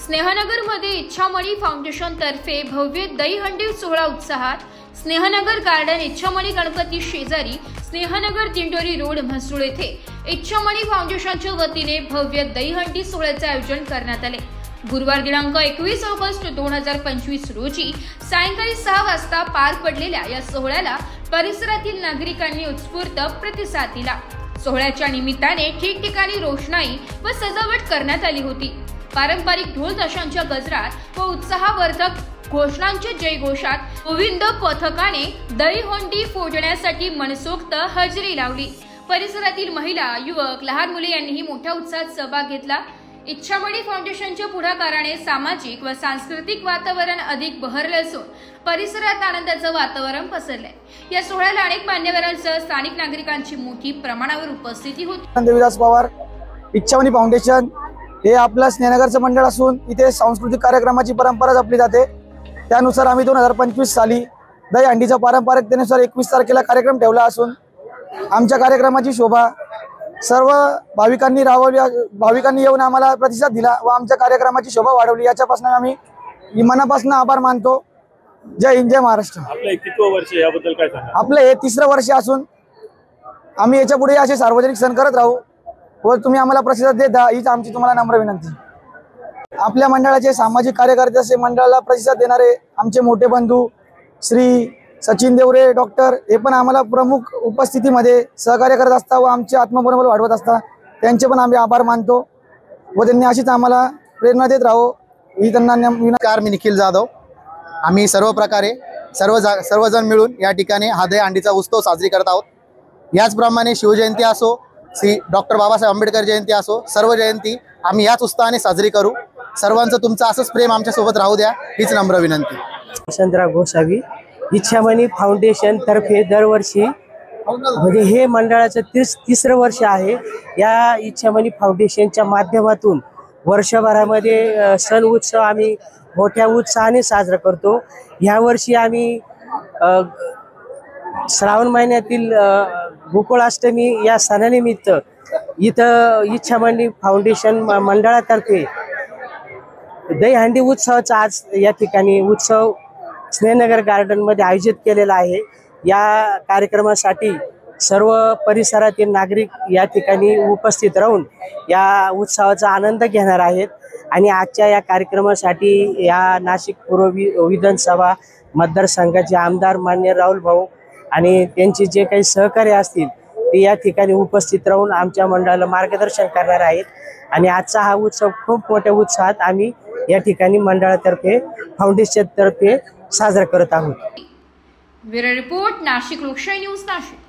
स्नेहनगरमध्ये Ichhamani foundation तर्फे भव्य दहीहंडी सोहळा उत्साहात स्नेहनगर गार्डन इच्छामणी गणपती शेजारी स्नेहनगर दिंडोरी रोड म्हसरूळ येथे इच्छामणी फाउंडेशनच्या वतीने भव्य दहीहंडी सोहळ्याचे आयोजन करण्यात आले। गुरुवार दिनांक 21 ऑगस्ट 2025 रोजी सायंकाळी 6 वाजता पार पडलेल्या या सोहळ्याला परिसरातील नागरिकांनी उत्स्फूर्त प्रतिसाद दिला। सोहळ्याच्या निमित्ताने ठिकठिकाणी रोषणाई व सजावट करण्यात आली होती। पारंपरिक ढोल ताशांच्या गजरात व उत्साहवर्धक घोषणांच्या जयघोषात गोविंद पथकाने दहीहंडी फोडण्यासाठी मनसोक्त हजेरी लावली। परिसरातील महिला, युवक, लहान मुले यांनीही मोठ्या उत्साहात सहभाग घेतला। इच्छामणी फाउंडेशनच्या पुढाकाराने सामाजिक व सांस्कृतिक वातावरण अधिक बहरले असून परिसरात आनंदाचं वातावरण पसरलंय। या सोहळ्याला अनेक मान्यवरांसह स्थानिक नागरिकांची मोठी प्रमाणावर उपस्थिती होती। देवीदास पवार इच्छामणी फाउंडेशन हे आपलं स्नेहनगरचं मंडळ असून इथे सांस्कृतिक कार्यक्रमाची परंपरा जपली जाते। त्यानुसार आम्ही 2025 साली दहीहंडीच्या पारंपरिकतेनुसार 21 तारखेला कार्यक्रम ठेवला असून आमच्या कार्यक्रमाची शोभा सर्व भाविकांनी येऊन आम्हाला प्रतिसाद दिला व आमच्या कार्यक्रमाची शोभा वाढवली। याच्यापासून आम्ही मनापासून आभार मानतो। जय हिंद, जय महाराष्ट्र। आपलं कितवं वर्ष याबद्दल काय सांगा? आपलं हे 3रं वर्ष असून आम्ही याच्या पुढे असे सार्वजनिक सण करत राहू व तुम्ही आम्हाला प्रतिसाद देत जा हीच आमची तुम्हाला नम्र विनंती। आपल्या मंडळाचे सामाजिक कार्यकर्ते असे मंडळाला प्रतिसाद देणारे आमचे मोठे बंधू श्री सचिन देवरे डॉक्टर हे पण आम्हाला प्रमुख उपस्थितीमध्ये सहकार्य करत असतात व आमचे आत्मबल वाढवत असतात। त्यांचे पण आम्ही आभार मानतो व त्यांनी अशीच आम्हाला प्रेरणा देत राहो ही त्यांना नमस्कार। मी निखिल जाधव। आम्ही सर्व प्रकारे सर्वजण मिळून या ठिकाणी हा दहीहंडीचा उत्सव साजरी करत आहोत। याचप्रमाणे शिवजयंती असो, श्री डॉक्टर बाबासाहेब आंबेडकर जयंती असो, सर्व जयंती आम्ही याच उत्साहाने साजरी करू। सर्वांचं तुमचं असंच प्रेम आमच्या सोबत राहू द्या हीच नम्र विनंती। वसंतराव गोसावी इच्छामणी फाउंडेशन तर्फे दरवर्षी म्हणजे हे मंडळाचं 3रं वर्ष आहे। या इच्छामणी फाउंडेशनच्या माध्यमातून वर्षभरामध्ये सण उत्सव आम्ही मोठ्या उत्साहाने साजरा करतो। यावर्षी आम्ही श्रावण महिन्यातील गोकुळाष्टमी या सणानिमित्त इथं इच्छामणी फाउंडेशन मंडळातर्फे दहीहंडी उत्सवाचा आज या ठिकाणी उत्सव स्नेहनगर गार्डनमध्ये आयोजित केलेला आहे। या कार्यक्रमासाठी सर्व परिसरातील नागरिक या ठिकाणी उपस्थित राहून या उत्सवाचा आनंद घेणार आहेत आणि आजच्या या कार्यक्रमासाठी या नाशिक पूर्व विधानसभा मतदारसंघाचे आमदार मान्य राहुल भाऊ आणि त्यांचे जे काही सहकारी असतील ते या ठिकाणी उपस्थित राहून आमच्या मंडळाला मार्गदर्शन करणार आहेत आणि आजचा हा उत्सव खूप मोठ्या उत्साहात आम्ही या ठिकाणी मंडळातर्फे फाउंडेशन तर्फे साजरा करत आहोत। ब्युरो रिपोर्ट, नाशिक लोकशाही न्यूज, नाशिक।